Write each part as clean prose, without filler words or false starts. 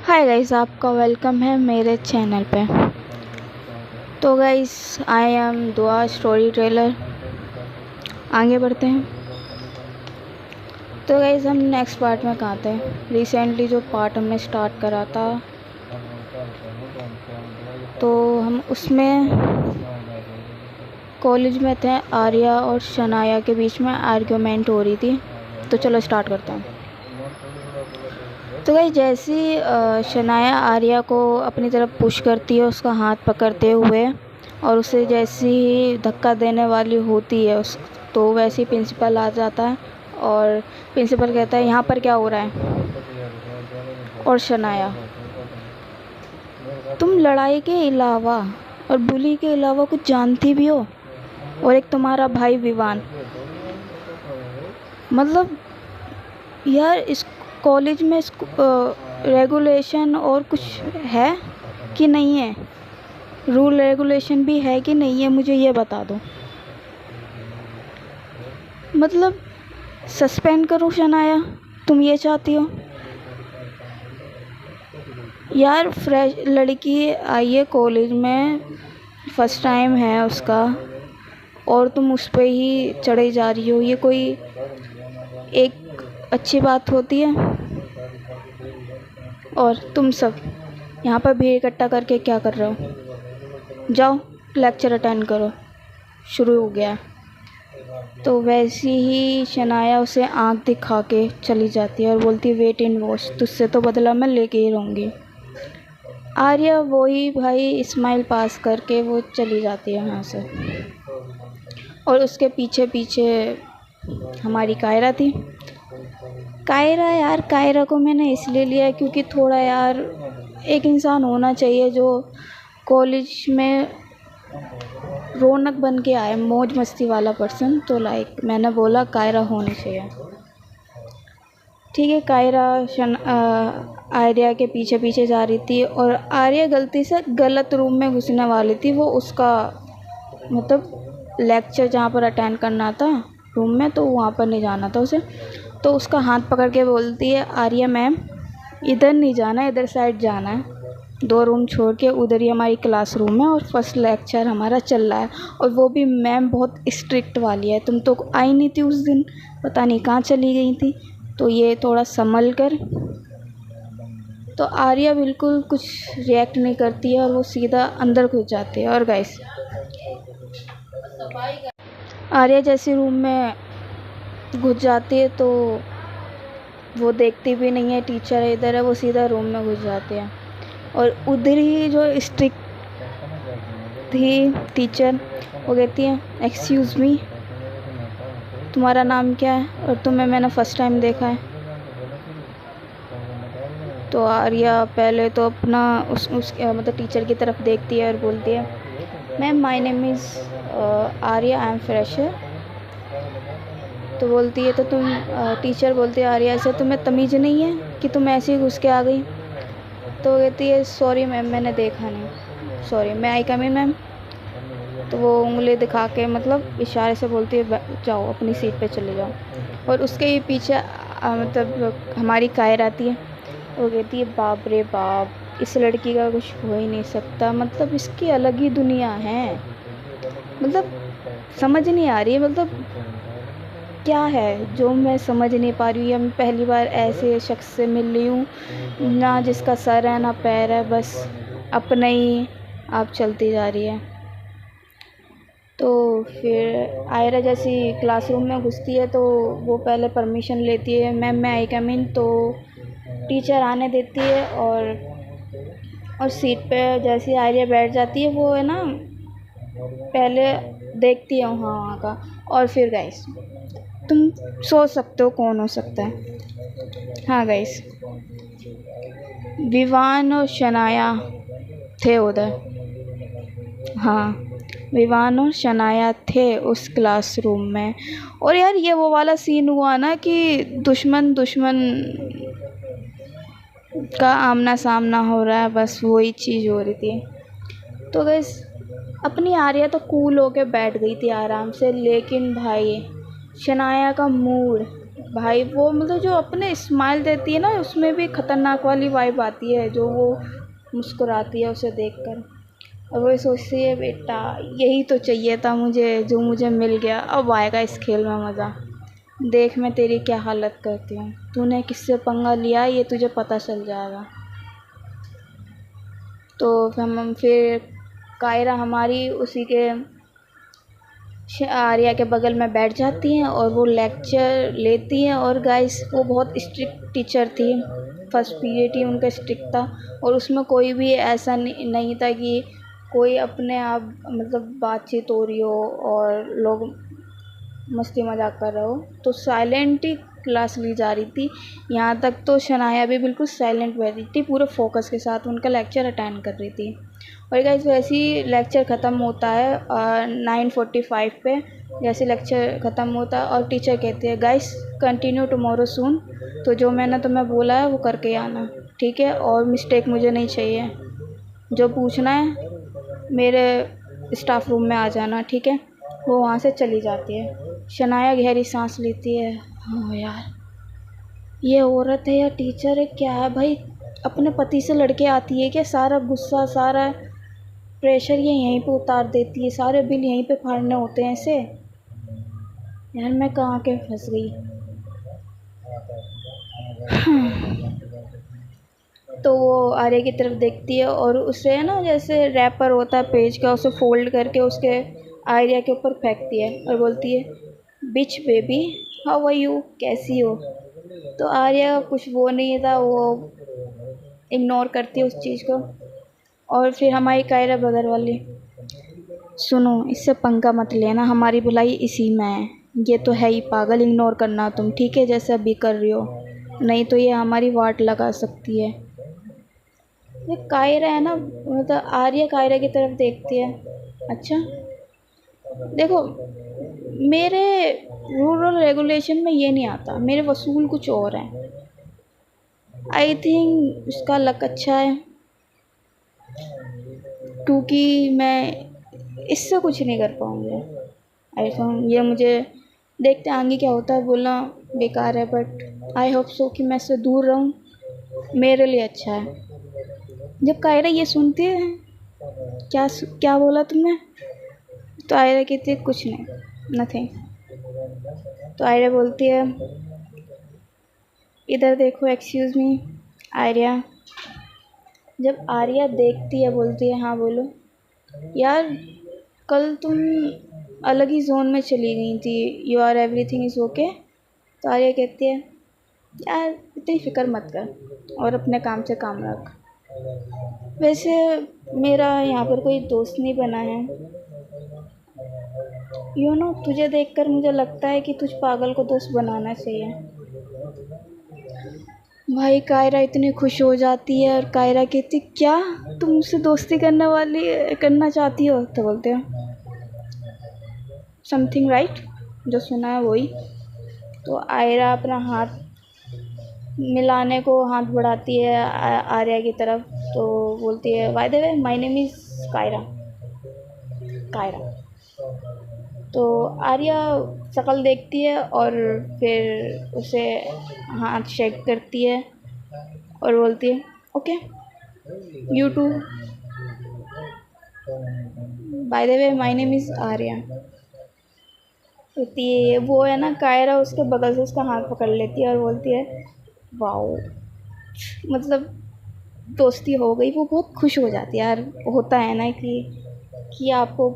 Hi guys, आपका welcome है मेरे चैनल पे। तो गाइस, आई एम दुआ स्टोरी टेलर। आगे बढ़ते हैं। तो गाइस, हम नेक्स्ट पार्ट में कहाँ थे। रिसेंटली जो पार्ट हमने स्टार्ट करा था, तो हम उसमें कॉलेज में थे। आर्या और शनाया के बीच में आर्ग्यूमेंट हो रही थी। तो चलो स्टार्ट करते हैं। तो गाइस, जैसे ही शनाया आर्या को अपनी तरफ पुश करती है उसका हाथ पकड़ते हुए, और उसे जैसे ही धक्का देने वाली होती है तो वैसे ही प्रिंसिपल आ जाता है और प्रिंसिपल कहता है यहाँ पर क्या हो रहा है। और शनाया, तुम लड़ाई के अलावा और बुली के अलावा कुछ जानती भी हो, और एक तुम्हारा भाई विवान। मतलब यार, इस कॉलेज में रेगुलेशन और कुछ है कि नहीं है, रूल रेगुलेशन भी है कि नहीं है, मुझे ये बता दो। मतलब सस्पेंड करो शनाया, तुम ये चाहती हो? यार, फ्रेश लड़की आई है कॉलेज में, फर्स्ट टाइम है उसका, और तुम उस पर ही चढ़े जा रही हो। ये कोई एक अच्छी बात होती है? और तुम सब यहाँ पर भीड़ इकट्ठा करके क्या कर रहे हो? जाओ लेक्चर अटेंड करो, शुरू हो गया। तो वैसी ही शनाया उसे आंख दिखा के चली जाती है और बोलती है वेट इन वॉच, तुझसे तो बदला मैं लेके ही रहूँगी। आर्या वही भाई स्माइल पास करके वो चली जाती है वहाँ से, और उसके पीछे पीछे हमारी कायरा थी। कायरा, यार कायरा को मैंने इसलिए लिया क्योंकि थोड़ा यार एक इंसान होना चाहिए जो कॉलेज में रौनक बन के आए, मौज मस्ती वाला पर्सन। तो लाइक मैंने बोला कायरा होनी चाहिए। ठीक है, कायरा आर्या के पीछे पीछे जा रही थी, और आर्या गलती से गलत रूम में घुसने वाली थी। वो उसका मतलब लेक्चर जहाँ पर अटेंड करना था रूम में, तो वहाँ पर नहीं जाना था उसे। तो उसका हाथ पकड़ के बोलती है आर्या मैम, इधर नहीं जाना, इधर साइड जाना है, 2 रूम छोड़ के उधर ही हमारी क्लासरूम है और फर्स्ट लेक्चर हमारा चल रहा है। और वो भी मैम बहुत स्ट्रिक्ट वाली है, तुम तो आई नहीं थी उस दिन, पता नहीं कहाँ चली गई थी, तो ये थोड़ा संभल कर। तो आर्या बिल्कुल कुछ रिएक्ट नहीं करती है और वो सीधा अंदर घुस जाती है। और गाइस, आर्या जैसे रूम में घुस जाती है तो वो देखती भी नहीं है टीचर इधर है, वो सीधा रूम में घुस जाते हैं। और उधर ही जो स्ट्रिक्ट थी टीचर, वो कहती है एक्सक्यूज़ मी, तुम्हारा नाम क्या है और तुम्हें मैंने फ़र्स्ट टाइम देखा है। तो आर्या पहले तो अपना उस मतलब टीचर की तरफ देखती है और बोलती है ma'am my name is Arya, I am fresher. तो बोलती है तो तुम टीचर बोलती है आर्या से, तुम्हें तमीज़ नहीं है कि तुम ऐसे ही घुस के आ गई? तो कहती है सॉरी मैम, मैंने देखा नहीं, सॉरी, मैं आई कम इन मैम। तो वो उंगली दिखा के मतलब इशारे से बोलती है जाओ अपनी सीट पे चले जाओ। और उसके ही पीछे मतलब हमारी कायर आती है, वो कहती है बाप रे बाप, इस लड़की का कुछ हो ही नहीं सकता, मतलब इसकी अलग ही दुनिया है। मतलब समझ नहीं आ रही है, मतलब क्या है जो मैं समझ नहीं पा रही हूँ, या मैं पहली बार ऐसे शख्स से मिल रही हूँ ना जिसका सर है ना पैर है, बस अपना ही आप चलती जा रही है। तो फिर आयरा जैसी क्लासरूम में घुसती है तो वो पहले परमिशन लेती है, मैम मैं आई कम इन। तो टीचर आने देती है, और सीट पे जैसे आयरा बैठ जाती है, वो है ना पहले देखती है वहाँ का। और फिर गाइस, तुम सोच सकते हो कौन हो सकता है? हाँ गाइस, विवान और शनाया थे उधर। हाँ, विवान और शनाया थे उस क्लासरूम में। और यार ये वो वाला सीन हुआ ना कि दुश्मन दुश्मन का आमना सामना हो रहा है, बस वही चीज़ हो रही थी। तो गाइस, अपनी आर्या तो कूल होके बैठ गई थी आराम से, लेकिन भाई शनाया का मूड भाई वो मतलब जो अपने स्माइल देती है ना, उसमें भी खतरनाक वाली वाइब आती है, जो वो मुस्कुराती है उसे देखकर। और वो सोचती है बेटा यही तो चाहिए था मुझे, जो मुझे मिल गया, अब आएगा इस खेल में मज़ा। देख मैं तेरी क्या हालत करती हूँ, तूने किससे पंगा लिया ये तुझे पता चल जाएगा। तो हम फिर कायरा हमारी उसी के आर्या के बगल में बैठ जाती हैं और वो लेक्चर लेती हैं। और गाइस वो बहुत स्ट्रिक्ट टीचर थी, फर्स्ट पीरियड ही उनका स्ट्रिक्ट था। और उसमें कोई भी ऐसा नहीं था कि कोई अपने आप मतलब बातचीत हो रही हो और लोग मस्ती मजाक कर रहे हो, तो साइलेंट ही क्लास ली जा रही थी। यहाँ तक तो शनाया भी बिल्कुल साइलेंट बैठी थी, पूरे फोकस के साथ उनका लेक्चर अटेंड कर रही थी। और गाइस वैसे ही लेक्चर ख़त्म होता है 9:45 पे। जैसे लेक्चर ख़त्म होता है और टीचर कहती है गाइस कंटिन्यू टुमारो सून, तो जो मैंने तुम्हें बोला है वो करके आना, ठीक है, और मिस्टेक मुझे नहीं चाहिए। जो पूछना है मेरे स्टाफ रूम में आ जाना, ठीक है। वो वहाँ से चली जाती है। शनाया गहरी सांस लेती है। हाँ यार, ये औरत है या टीचर है, क्या है भाई, अपने पति से लड़के आती है क्या? सारा गुस्सा सारा प्रेशर ये यहीं पे उतार देती है, सारे बिल यहीं पे फाड़ने होते हैं इसे। यार मैं कहाँ के फंस गई। तो वो आर्या की तरफ देखती है और उसे है ना, जैसे रैपर होता है पेज का, उसे फोल्ड करके उसके आर्या के ऊपर फेंकती है और बोलती है बिच बेबी हाउ आर यू, कैसी हो। तो आर्या कुछ वो नहीं था, वो इग्नोर करती है उस चीज़ को। और फिर हमारी कायरा बगल वाली, सुनो इससे पंगा मत लेना, हमारी भलाई इसी में है, ये तो है ही पागल, इग्नोर करना तुम, ठीक है, जैसे अभी कर रही हो, नहीं तो ये हमारी वाट लगा सकती है। ये कायरा है ना, मतलब आर्या कायरा की तरफ देखती है। अच्छा देखो, मेरे रूल और रेगुलेशन में ये नहीं आता, मेरे वसूल कुछ और हैं। आई थिंक उसका लक अच्छा है, क्योंकि मैं इससे कुछ नहीं कर पाऊँगी। आई थिंक ये मुझे देखते आगे क्या होता है बोलना बेकार है, बट आई होप सो कि मैं इससे दूर रहूँ, मेरे लिए अच्छा है। जब कायरा ये सुनती है, क्या क्या बोला तुमने, तो आयरा कहती है कुछ नहीं, नथिंग। तो आयरा बोलती है इधर देखो, एक्सक्यूज़ मी आर्या। जब आर्या देखती है बोलती है हाँ बोलो। यार कल तुम अलग ही जोन में चली गई थी, you are everything is okay. तो आर्या कहती है यार इतनी फ़िक्र मत कर और अपने काम से काम रख। वैसे मेरा यहाँ पर कोई दोस्त नहीं बना है, यू नो, तुझे देखकर मुझे लगता है कि तुझ पागल को दोस्त बनाना चाहिए। भाई कायरा इतनी खुश हो जाती है और कायरा कहती क्या तुम मुझसे दोस्ती करना चाहती हो। तो बोलते हो समथिंग राइट, जो सुना है वही। तो आयरा अपना हाथ मिलाने को हाथ बढ़ाती है आर्या की तरफ, तो बोलती है by the way my name is Kiara, Kiara. तो आर्या शक्ल देखती है और फिर उसे हाथ शेक करती है और बोलती है okay you too, by the way my name is Arya. होती है वो है ना, कायरा उसके बगल से उसका हाथ पकड़ लेती है और बोलती है वाओ, मतलब दोस्ती हो गई। वो बहुत खुश हो जाती है यार, होता है ना कि आपको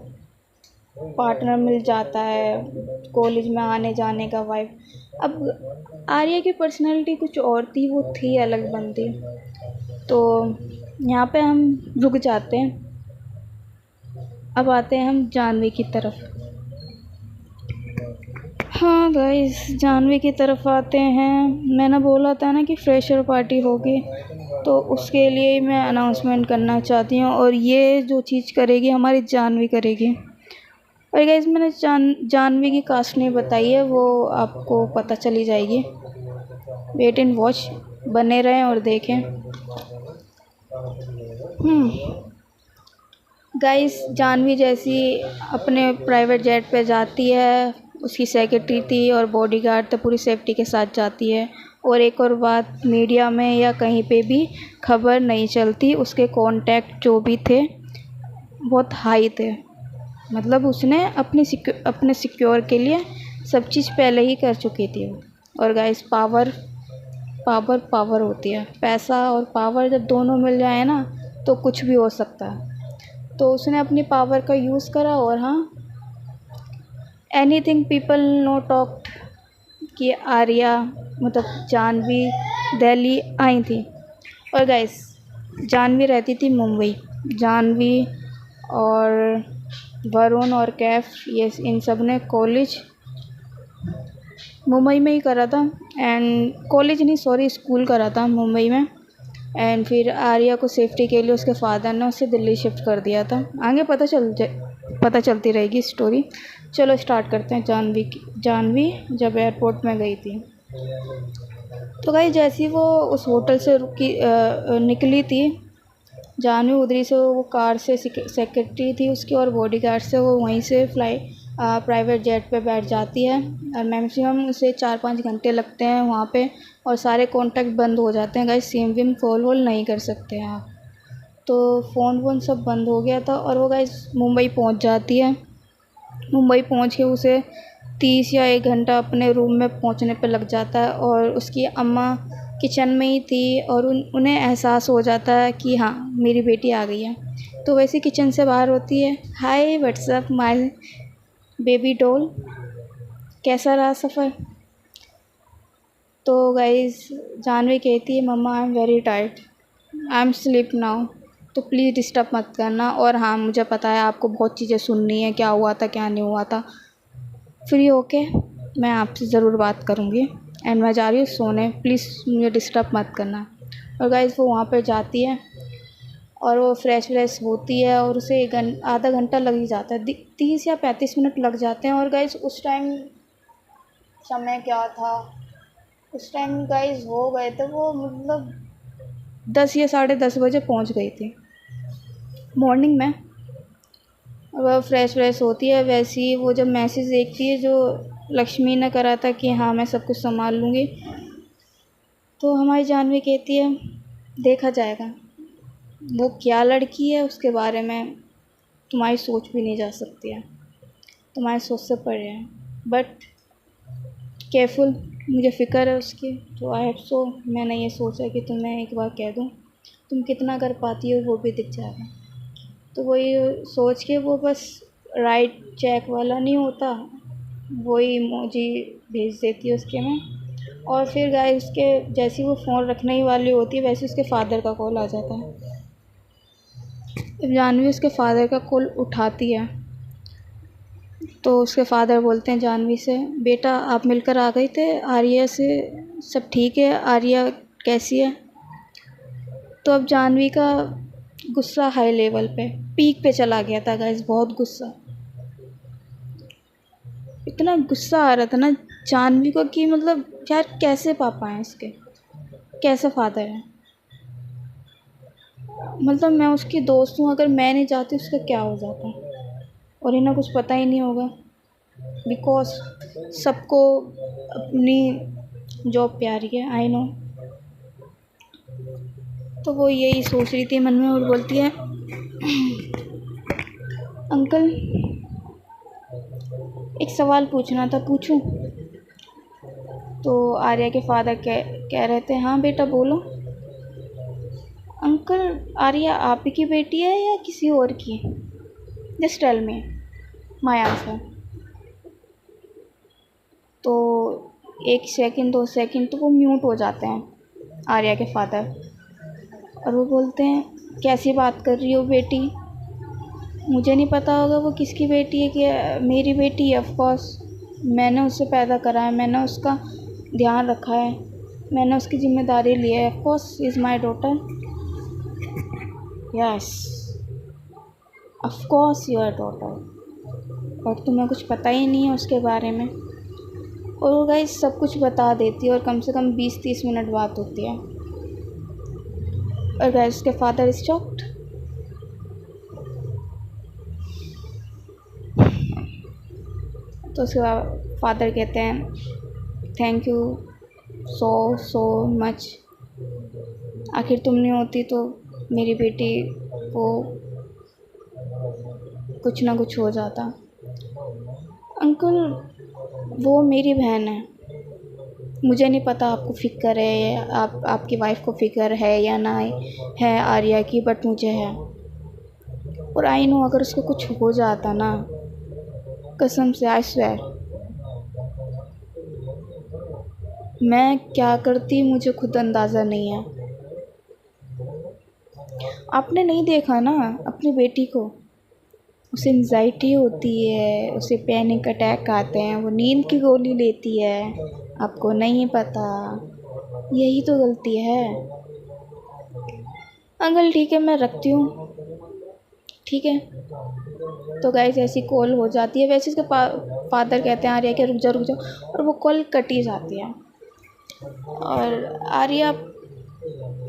पार्टनर मिल जाता है कॉलेज में आने जाने का वाइब। अब आर्या की पर्सनालिटी कुछ और थी, वो थी अलग बंदी। तो यहाँ पे हम रुक जाते हैं, अब आते हैं हम जानवी की तरफ। हाँ गाइस, जानवी की तरफ आते हैं। मैंने बोला था ना कि फ्रेशर पार्टी होगी, तो उसके लिए मैं अनाउंसमेंट करना चाहती हूँ, और ये जो चीज़ करेगी हमारी जानवी करेगी। और गाइस मैंने जानवी की कास्ट नहीं बताई है, वो आपको पता चली जाएगी। वेट एंड वॉच, बने रहें और देखें। गाइस जानवी जैसी अपने प्राइवेट जेट पे जाती है, उसकी सेक्रेटरी थी और बॉडीगार्ड थे, पूरी सेफ्टी के साथ जाती है। और एक और बात, मीडिया में या कहीं पे भी खबर नहीं चलती, उसके कॉन्टैक्ट जो भी थे बहुत हाई थे। मतलब उसने अपने सिक्योर के लिए सब चीज़ पहले ही कर चुकी थी। और गाइस, पावर पावर पावर होती है। पैसा और पावर जब दोनों मिल जाए ना तो कुछ भी हो सकता है। तो उसने अपनी पावर का यूज़ करा और हाँ, एनीथिंग पीपल नो टॉक्ड कि आर्या मतलब जानवी दिल्ली आई थी। और गाइस, जानवी रहती थी मुंबई। जानवी और वरुण और कैफ, ये इन सब ने कॉलेज मुंबई में ही करा था। एंड कॉलेज नहीं, सॉरी, स्कूल करा था मुंबई में। एंड फिर आर्या को सेफ्टी के लिए उसके फादर ने उसे दिल्ली शिफ्ट कर दिया था। आगे पता चलती रहेगी स्टोरी। चलो स्टार्ट करते हैं। जानवी जब एयरपोर्ट में गई थी तो गई, जैसी वो उस होटल से निकली थी जानवी, उधरी से वो कार से सेक्रेटरी थी उसकी और बॉडीगार्ड से वो वहीं से प्राइवेट जेट पे बैठ जाती है। और मैक्सिमम उसे 4-5 घंटे लगते हैं वहाँ पे। और सारे कॉन्टैक्ट बंद हो जाते हैं guys, SIM Vim call wall नहीं कर सकते हैं आप। तो फ़ोन वोन सब बंद हो गया था और वो गाइस मुंबई पहुँच जाती है। मुंबई पहुँच के उसे 30 या 1 घंटा अपने रूम में पहुँचने पे लग जाता है। और उसकी अम्मा किचन में ही थी और उन्हें एहसास हो जाता है कि हाँ, मेरी बेटी आ गई है। तो वैसे किचन से बाहर होती है, hi WhatsApp my baby doll, कैसा रहा सफ़र। तो गाइस, जानवी कहती है, mumma I am very tired, I am sleep now, तो प्लीज़ डिस्टर्ब मत करना। और हाँ, मुझे पता है आपको बहुत चीज़ें सुननी है, क्या हुआ था क्या नहीं हुआ था। फ्री होके मैं आपसे ज़रूर बात करूँगी। एंड मैं जा रही हूँ सोने, प्लीज़ मुझे डिस्टर्ब मत करना। और गाइस, वो वहाँ पर जाती है और वो फ्रेश होती है और उसे आधा घंटा लग ही जाता है, 30 या 35 मिनट लग जाते हैं। और गाइस, उस टाइम समय क्या था, उस टाइम गाइस हो गए थे वो मतलब 10 या 10:30 बजे पहुँच गई थी मॉर्निंग में। वह फ्रेश होती है। वैसे ही वो जब मैसेज देखती है जो लक्ष्मी ने करा था कि हाँ मैं सब कुछ संभाल लूँगी, तो हमारी जानवी कहती है देखा जाएगा। वो क्या लड़की है उसके बारे में तुम्हारी सोच भी नहीं जा सकती है, तुम्हारी सोच से परे है। बट केयरफुल, मुझे फ़िक्र है उसकी, तो आई होप सो मैंने ये सोचा कि तुम्हें एक बार कह दूँ, तुम कितना कर पाती हो वो भी दिख जाएगा। तो वही सोच के वो बस राइट चेक वाला नहीं होता, वही इमोजी भेज देती है उसके में। और फिर गाइस, उसके जैसी वो फ़ोन रखने ही वाली होती है वैसे उसके फादर का कॉल आ जाता है। जानवी उसके फादर का कॉल उठाती है तो उसके फादर बोलते हैं जानवी से, बेटा आप मिलकर आ गए थे आर्या से, सब ठीक है, आर्या कैसी है। तो अब जानवी का गुस्सा हाई लेवल पे, पीक पे चला गया था गाइस, बहुत गुस्सा, इतना गुस्सा आ रहा था ना जानवी को कि मतलब यार कैसे पापा हैं इसके, कैसे फादर हैं। मतलब मैं उसकी दोस्त हूँ, अगर मैं नहीं जाती उसका क्या हो जाता। और इन्हें कुछ पता ही नहीं होगा बिकॉज सबको अपनी जॉब प्यारी है, आई नो। तो वो यही सोच रही थी मन में और बोलती है अंकल एक सवाल पूछना था, पूछूं। तो आर्या के फादर कह रहे थे हाँ बेटा बोलो। अंकल, आर्या आप ही की बेटी है या किसी और की? Just tell me my answer. तो 1 सेकंड 2 सेकंड तो वो म्यूट हो जाते हैं आर्या के फादर, और वो बोलते हैं कैसी बात कर रही हो बेटी, मुझे नहीं पता होगा वो किसकी बेटी है। कि मेरी बेटी है, ऑफ कोर्स मैंने उसे पैदा करा है, मैंने उसका ध्यान रखा है, मैंने उसकी जिम्मेदारी ली है, of course is my daughter, yes of course your daughter. और तुम्हें कुछ पता ही नहीं है उसके बारे में। और वो गाइस सब कुछ बता देती है और कम से कम 20-30 मिनट बात होती है। और गाइस उसके फादर इज शॉक्ड। तो उसके फादर कहते हैं thank you so so much, आखिर तुम नहीं होती तो मेरी बेटी को कुछ ना कुछ हो जाता। अंकल वो मेरी बहन है, मुझे नहीं पता आपको फ़िक्र है, आपकी वाइफ को फ़िक्र है या ना है आर्या की, बट मुझे है। और आई नो अगर उसको कुछ हो जाता ना, कसम से आई स्वेयर मैं क्या करती मुझे खुद अंदाज़ा नहीं है। आपने नहीं देखा ना अपनी बेटी को, उसे एंजाइटी होती है, उसे पैनिक अटैक आते हैं, वो नींद की गोली लेती है, आपको नहीं पता। यही तो गलती है। अंकल ठीक है मैं रखती हूँ, ठीक है। तो गाइस ऐसी कॉल हो जाती है, वैसे इसके फादर कहते हैं आर्या के रुक जा, और वो कॉल कटी जाती है। और आर्या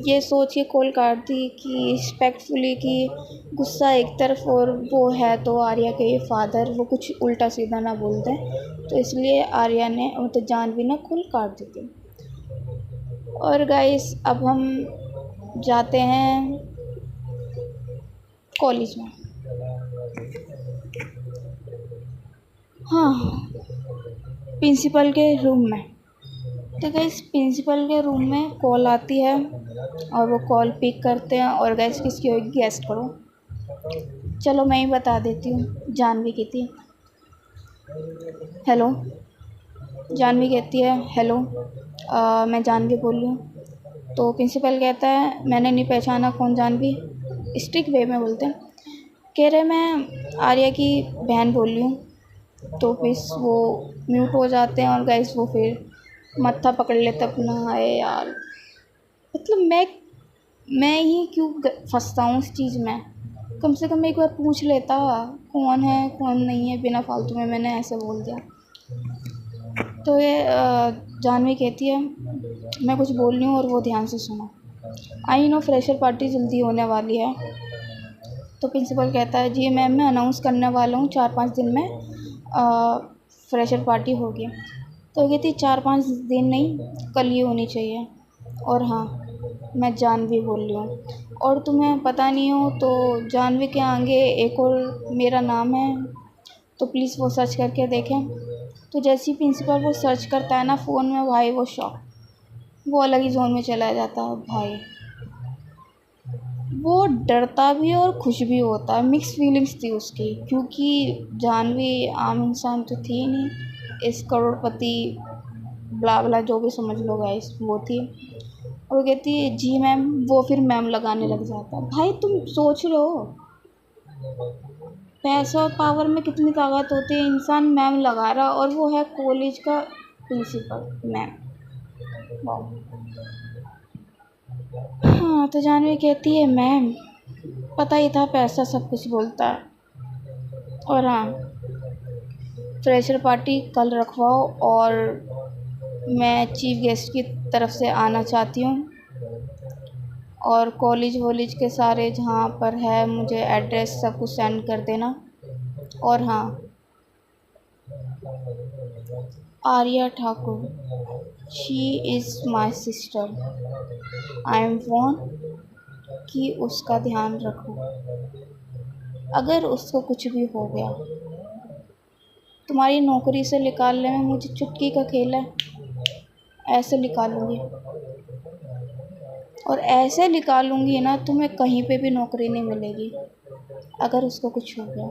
ये सोच के कॉल काट दी कि रिस्पेक्टफुली कि गुस्सा एक तरफ और वो है तो आर्या के फादर वो कुछ उल्टा सीधा ना बोल दें, तो इसलिए आर्या ने तो जानवी ने कॉल काट दी थी। और गाइस अब हम जाते हैं कॉलेज में। हाँ, प्रिंसिपल के रूम में। तो गाइस प्रिंसिपल के रूम में कॉल आती है और वो कॉल पिक करते हैं, और गाइस किसकी होगी गेस करो। चलो मैं ही बता देती हूँ, जानवी की थी। हेलो, जानवी कहती है हेलो, मैं जानवी बोल रही हूँ। तो प्रिंसिपल कहता है मैंने नहीं पहचाना, कौन जानवी, स्ट्रिक्ट वे में बोलते हैं। कह रहे मैं आर्या की बहन बोल रही हूँ। तो फिर वो म्यूट हो जाते हैं और गाइस वो फिर मत्था पकड़ लेते अपना। है यार, मतलब मैं ही क्यों फंसता हूँ इस चीज़ में, कम से कम एक बार पूछ लेता कौन है कौन नहीं है, बिना फालतू में मैंने ऐसे बोल दिया। तो ये जानवी कहती है मैं कुछ बोल रही हूँ और वो ध्यान से सुनो। आई नो फ्रेशर पार्टी जल्दी होने वाली है। तो प्रिंसिपल कहता है जी मैम मैं अनाउंस करने वाला हूँ 4-5 दिन में फ्रेशर पार्टी होगी। तो कहती 4-5 दिन नहीं, कल ही होनी चाहिए। और हाँ, मैं जानवी बोल रही हूँ, और तुम्हें पता नहीं हो तो जानवी के आगे एक और मेरा नाम है, तो प्लीज़ वो सर्च करके देखें। तो जैसे ही प्रिंसिपल वो सर्च करता है ना फ़ोन में, भाई वो शॉक, वो अलग ही जोन में चला जाता है भाई। वो डरता भी और खुश भी होता है, मिक्स फीलिंग्स थी उसकी, क्योंकि जानवी आम इंसान तो थी नहीं, इस करोड़पति ब्ला ब्ला जो भी समझ लो गाइस वो थी। और वो कहती है जी मैम, वो फिर मैम लगाने लग जाता है। भाई तुम सोच लो पैसा और पावर में कितनी ताकत होती है, इंसान मैम लगा रहा और वो है कॉलेज का प्रिंसिपल मैम। हाँ, तो जानवी कहती है मैम पता ही था पैसा सब कुछ बोलता है, और हाँ फ्रेशर पार्टी कल रखवाओ, और मैं चीफ गेस्ट की तरफ से आना चाहती हूँ, और कॉलेज वॉलेज के सारे जहाँ पर है मुझे एड्रेस सब कुछ सेंड कर देना। और हाँ, Arya Thakur she is my sister, I am want कि उसका ध्यान रखो। अगर उसको कुछ भी हो गया, तुम्हारी नौकरी से निकालने में मुझे चुटकी का खेल है, ऐसे निकालूंगी, और ऐसे निकालूंगी ना तुम्हें कहीं पे भी नौकरी नहीं मिलेगी अगर उसको कुछ हो गया।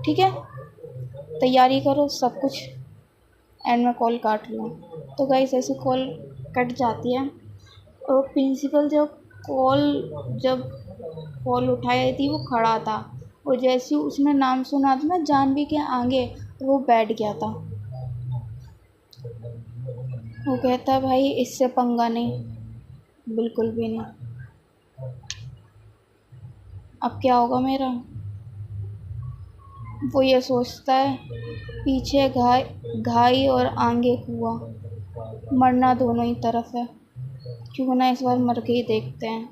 ठीक है, तैयारी करो सब कुछ, एंड में कॉल काट लूँ। तो गाइस ऐसे कॉल कट जाती है, और प्रिंसिपल जब कॉल उठाई थी वो खड़ा था, और जैसे ही उसने नाम सुना था ना जानवी के आगे, वो बैठ गया था। वो कहता भाई इससे पंगा नहीं, बिल्कुल भी नहीं, अब क्या होगा मेरा। वो ये सोचता है पीछे घाई और आगे कुआं, मरना दोनों ही तरफ है, क्यों ना इस बार मर के ही देखते हैं।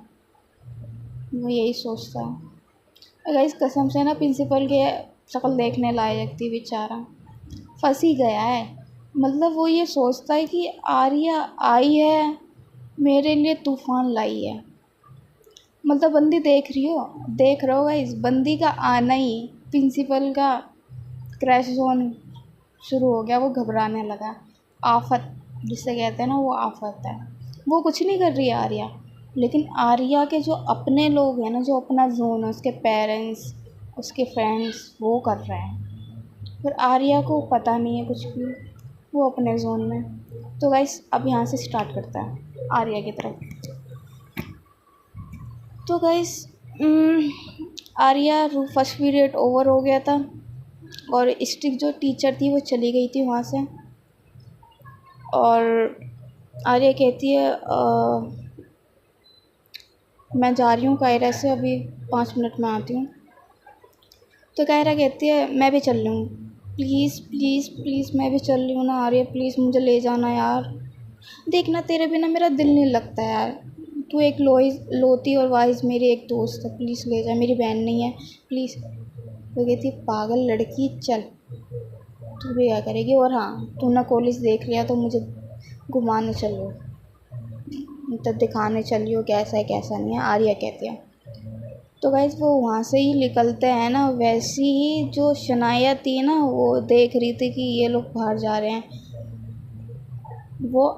वो यही सोचता है। गाइस कसम से ना प्रिंसिपल के शक्ल देखने लायक थी बेचारा, फंस ही गया है। मतलब वो ये सोचता है कि आर्या आई है मेरे लिए तूफान लाई है। मतलब बंदी देख रहे हो गाइस, बंदी का आना ही प्रिंसिपल का क्रैश जोन शुरू हो गया। वो घबराने लगा। आफत जिसे कहते हैं ना, वो आफत है। वो कुछ नहीं कर रही है आर्या, लेकिन आर्या के जो अपने लोग हैं ना, जो अपना जोन है, उसके पेरेंट्स, उसके फ्रेंड्स, वो कर रहे हैं। पर आर्या को पता नहीं है कुछ भी, वो अपने जोन में। तो गाइस अब यहाँ से स्टार्ट करता है आर्या की तरफ। तो guys Arya first period over हो गया था और स्ट्रिक्ट जो टीचर थी वो चली गई थी वहाँ से। और आर्या कहती है मैं जा रही हूँ कायरा से, अभी 5 मिनट में आती हूँ। तो कायरा कहती है मैं भी चल रही हूँ, प्लीज़ प्लीज़ प्लीज़ मैं भी चल रही हूँ ना आर्या, प्लीज़ मुझे ले जाना यार। देखना तेरे बिना मेरा दिल नहीं लगता यार, तू एक लोती और वाइज मेरी एक दोस्त है, प्लीज़ ले जा, मेरी बहन नहीं है प्लीज़। वो कहती पागल लड़की, चल तू भी क्या करेगी। और हाँ, तूने कॉलेज देख लिया तो मुझे घुमाने चलो, मतलब दिखाने चलियो कैसा है कैसा नहीं है, आर्या कहती है। तो गाइस वो वहाँ से ही निकलते हैं ना, वैसी ही जो शनाया थी ना, वो देख रही थी कि ये लोग बाहर जा रहे हैं। वो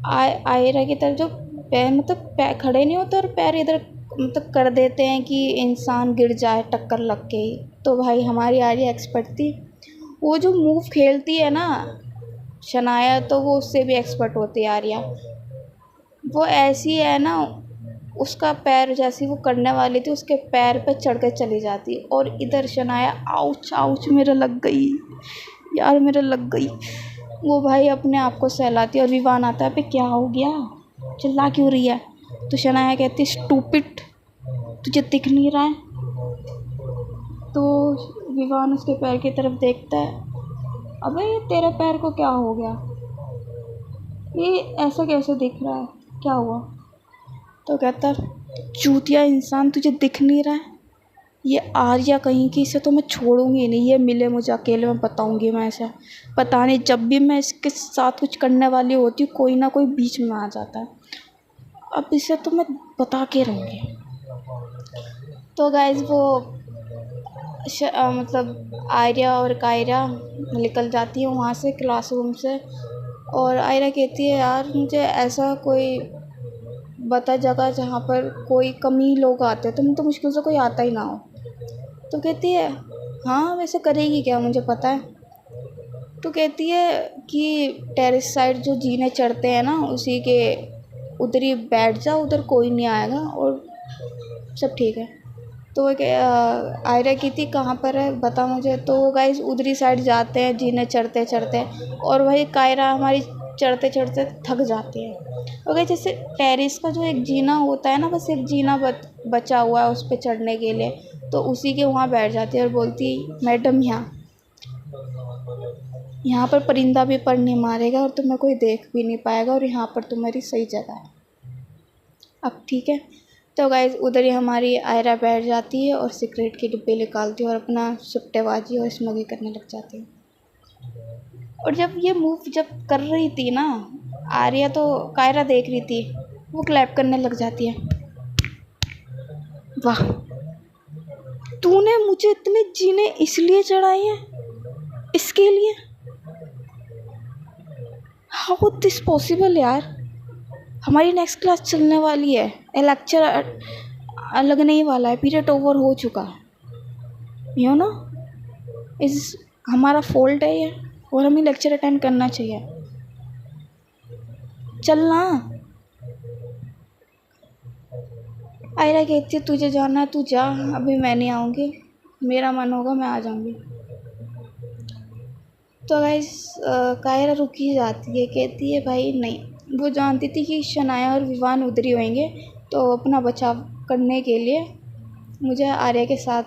आयरा की तरफ जो पैर, मतलब खड़े नहीं होते और पैर इधर मतलब कर देते हैं कि इंसान गिर जाए टक्कर लग के ही। तो भाई हमारी आर्या एक्सपर्ट थी। वो जो मूव खेलती है ना शनाया, तो वो उससे भी एक्सपर्ट होती है आर्या। वो ऐसी है ना, उसका पैर जैसी वो करने वाली थी, उसके पैर पे चढ़ कर चली जाती। और इधर शनाया आउच आउच मेरे लग गई यार, मेरे लग गई। वो भाई अपने आप को सहलाती और विवान आता है, पे क्या हो गया, चिल्ला क्यों रही है। तो शनाया कहती स्टूपिड, तुझे दिख नहीं रहा है। तो विवान उसके पैर की तरफ देखता है, अबे तेरे पैर को क्या हो गया, ये ऐसा कैसे दिख रहा है, क्या हुआ। तो कहता चूतिया इंसान, तुझे दिख नहीं रहा है, ये आर्या कहीं की, इसे तो मैं छोड़ूंगी नहीं, ये मिले मुझे अकेले में बताऊंगी मैं ऐसा। पता नहीं जब भी मैं इसके साथ कुछ करने वाली होती हूँ, कोई ना कोई बीच में आ जाता है, अब इसे तो मैं बता के रहूँगी। तो गाइस वो मतलब आर्या और कायरा निकल जाती है वहाँ से क्लासरूम से। और आयरा कहती है यार मुझे ऐसा कोई बता जगह जहाँ पर कोई कमी लोग आते हैं, तो मुश्किल से कोई आता ही ना हो। तो कहती है हाँ वैसे करेगी क्या, मुझे पता है। तो कहती है कि टेरेस साइड जो जीने चढ़ते हैं ना, उसी के उधर ही बैठ जा, उधर कोई नहीं आएगा और सब ठीक है। तो आयरा कहती कहाँ पर है बता मुझे। तो वो गाइस उधरी साइड जाते हैं जीने चढ़ते चढ़ते, और वही कायरा हमारी चढ़ते चढ़ते थक जाती है। और गाइस जैसे टेरेस का जो एक जीना होता है ना, बस एक जीना बचा हुआ है उस पर चढ़ने के लिए, तो उसी के वहाँ बैठ जाती है और बोलती मैडम यहाँ पर परिंदा भी पर नहीं मारेगा और तुम्हें कोई देख भी नहीं पाएगा, और यहाँ पर तुम्हारी सही जगह है, अब ठीक है। तो गाइस उधर ही हमारी आयरा बैठ जाती है और सिगरेट के डिब्बे निकालती है और अपना सुट्टेबाजी और स्मगलिंग करने लग जाती है। और जब ये मूव कर रही थी ना आर्या, तो कायरा देख रही थी, वो क्लैप करने लग जाती है। वाह, तूने मुझे इतने जीने इसलिए चढ़ाए हैं, इसके लिए, हाउ दिस पॉसिबल यार। हमारी नेक्स्ट क्लास चलने वाली है, लेक्चर लगने ही वाला है, पीरियड ओवर हो चुका है, यू नो इस हमारा फॉल्ट है ये, और हमें लेक्चर अटेंड करना चाहिए, चलना। आयरा कहती है तुझे जाना है तू जा, अभी मैं नहीं आऊँगी, मेरा मन होगा मैं आ जाऊँगी। तो गाइस कायरा रुकी जाती है, कहती है भाई नहीं, वो जानती थी कि शनाया और विवान उधर ही होंगे, तो अपना बचाव करने के लिए मुझे आर्या के साथ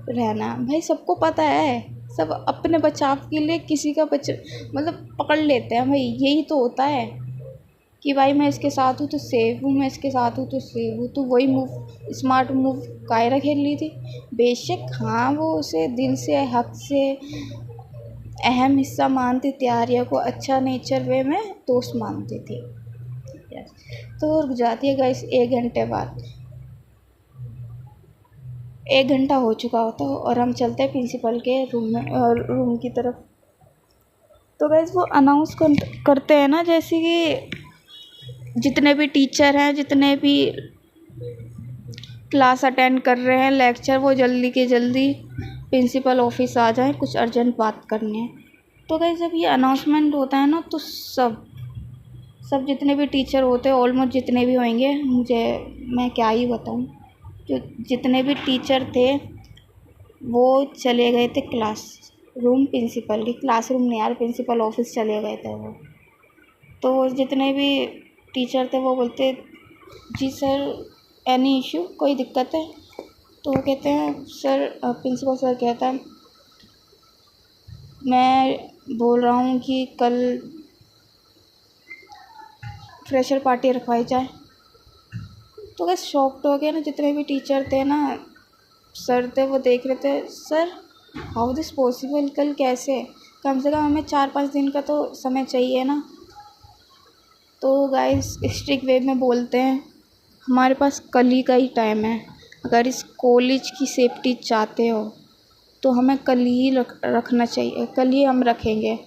रहना है। भाई सबको पता है, सब अपने बचाव के लिए किसी का मतलब पकड़ लेते हैं भाई, यही तो होता है। कि भाई मैं इसके साथ हूँ तो सेफ हूँ, मैं इसके साथ हूँ तो सेफ हूँ। तो वही मूव, स्मार्ट मूव कायरा खेल रही थी। बेशक हाँ, वो उसे दिल से, हक से अहम हिस्सा मानती थी, आर्या को अच्छा नेचर वे में दोस्त मानती थी। तो रुक जाती है गाइस 1 घंटे बाद। 1 घंटा हो चुका होता है और हम चलते हैं प्रिंसिपल के रूम की तरफ। तो गाइस वो अनाउंस करते हैं ना, जैसे कि जितने भी टीचर हैं, जितने भी क्लास अटेंड कर रहे हैं, लेक्चर, वो जल्दी के जल्दी प्रिंसिपल ऑफिस आ जाएं, कुछ अर्जेंट बात करनी है। तो गाइस जब ये अनाउंसमेंट होता है ना, तो सब जितने भी टीचर होते हैं, ऑलमोस्ट जितने भी होंगे, मैं क्या ही बताऊँ, जो जितने भी टीचर थे वो चले गए थे क्लास रूम, प्रिंसिपल की क्लास रूम नहीं यार, प्रिंसिपल ऑफिस चले गए थे वो। तो जितने भी टीचर थे वो बोलते, जी सर एनी इशू, कोई दिक्कत है? तो वो कहते हैं सर, प्रिंसिपल सर कहता है मैं बोल रहा हूँ कि कल फ्रेशर पार्टी रखवाई जाए। तो बस शॉक्ड हो गए ना, जितने भी टीचर थे ना, सर थे, वो देख रहे थे, सर हाउ दिस पॉसिबल, कल कैसे? कम से कम हमें 4-5 दिन का तो समय चाहिए ना। तो गाइस स्ट्रिक्ट वे में बोलते हैं, हमारे पास कल ही का ही टाइम है, अगर इस कॉलेज की सेफ्टी चाहते हो तो हमें कल ही रखना चाहिए, कल ही हम रखेंगे,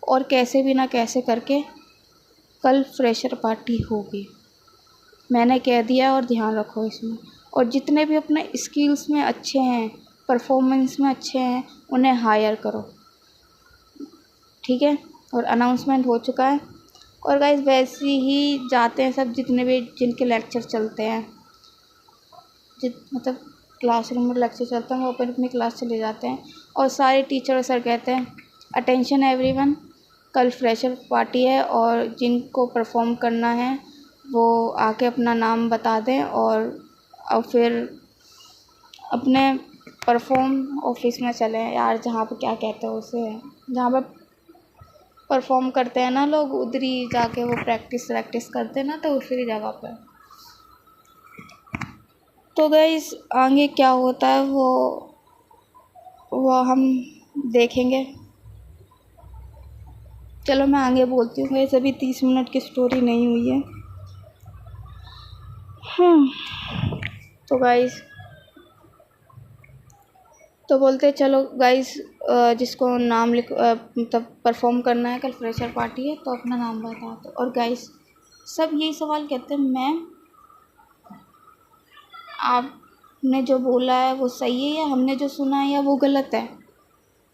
और कैसे भी ना कैसे करके कल फ्रेशर पार्टी होगी। मैंने कह दिया और ध्यान रखो इसमें। और जितने भी अपने स्किल्स में अच्छे हैं, परफॉर्मेंस में अच्छे हैं, उन्हें हायर करो, ठीक है? और अनाउंसमेंट हो चुका है। और गाइस वैसे ही जाते हैं सब, जितने भी जिनके लेक्चर चलते हैं, मतलब क्लासरूम में लेक्चर चलते हैं, वो अपनी अपनी क्लास चले जाते हैं। और सारे टीचर और सर कहते हैं अटेंशन एवरीवन, कल फ्रेशर पार्टी है और जिनको परफॉर्म करना है वो आके अपना नाम बता दें, और फिर अपने परफॉर्म ऑफिस में चलें यार, जहाँ पे क्या कहते हैं उसे, जहाँ पे परफॉर्म करते हैं ना लोग, उधर ही जाके वो प्रैक्टिस करते हैं ना, तो उसी जगह पे। तो गाइस आगे क्या होता है वो हम देखेंगे। चलो मैं आगे बोलती हूँ गाइस, अभी 30 मिनट की स्टोरी नहीं हुई है। तो गाइस तो बोलते चलो गाइस, जिसको नाम मतलब परफॉर्म करना है, कल फ्रेशर पार्टी है, तो अपना नाम बता दो। और गाइस सब यही सवाल कहते हैं, मैम आपने जो बोला है वो सही है, या हमने जो सुना है या वो गलत है?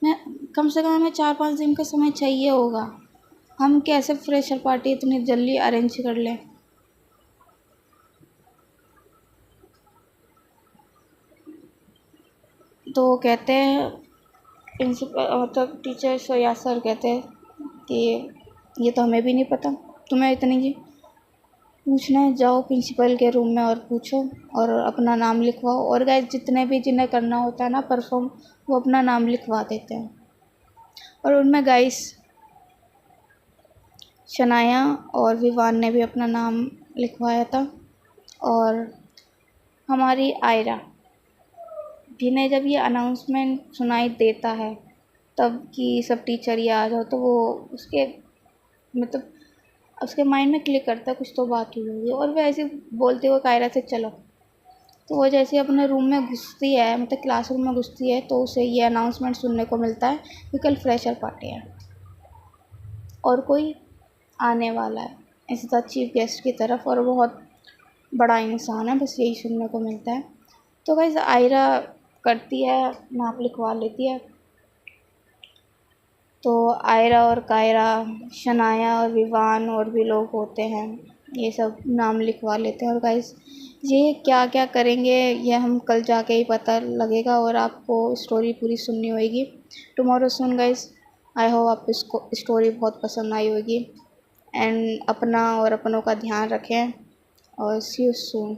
मैं कम से कम हमें 4-5 दिन का समय चाहिए होगा, हम कैसे फ्रेशर पार्टी इतनी जल्दी अरेंज कर लें? तो वो कहते हैं प्रिंसिपल, मतलब टीचर्स या सर कहते हैं कि ये तो हमें भी नहीं पता, तुम्हें इतनी पूछना है, जाओ प्रिंसिपल के रूम में और पूछो और अपना नाम लिखवाओ। और गाइस जितने भी जिन्हें करना होता है ना परफॉर्म, वो अपना नाम लिखवा देते हैं। और उनमें गाइस शनाया और विवान ने भी अपना नाम लिखवाया था। और हमारी आयरा, जिन्हें जब ये अनाउंसमेंट सुनाई देता है तब कि सब टीचर ये आ जाओ, तो वो उसके मतलब उसके माइंड में क्लिक करता है कुछ तो बात हुई होगी, और वह ऐसे बोलते हुए कायरा से चलो। तो वो जैसे अपने रूम में घुसती है, मतलब क्लासरूम में घुसती है, तो उसे ये अनाउंसमेंट सुनने को मिलता है कि कल फ्रेशर पार्टी है और कोई आने वाला है, ऐसे था चीफ गेस्ट की तरफ, और बहुत बड़ा इंसान है, बस यही सुनने को मिलता है। तो गाइस आयरा करती है, नाम लिखवा लेती है। तो आयरा और कायरा, शनाया और विवान और भी लोग होते हैं, ये सब नाम लिखवा लेते हैं। और गाइस ये क्या क्या करेंगे ये हम कल जाके ही पता लगेगा, और आपको स्टोरी पूरी सुननी होगी tomorrow soon guys. I hope आपको इसको स्टोरी बहुत पसंद आई होगी, एंड अपना और अपनों का ध्यान रखें, और सी यू सून।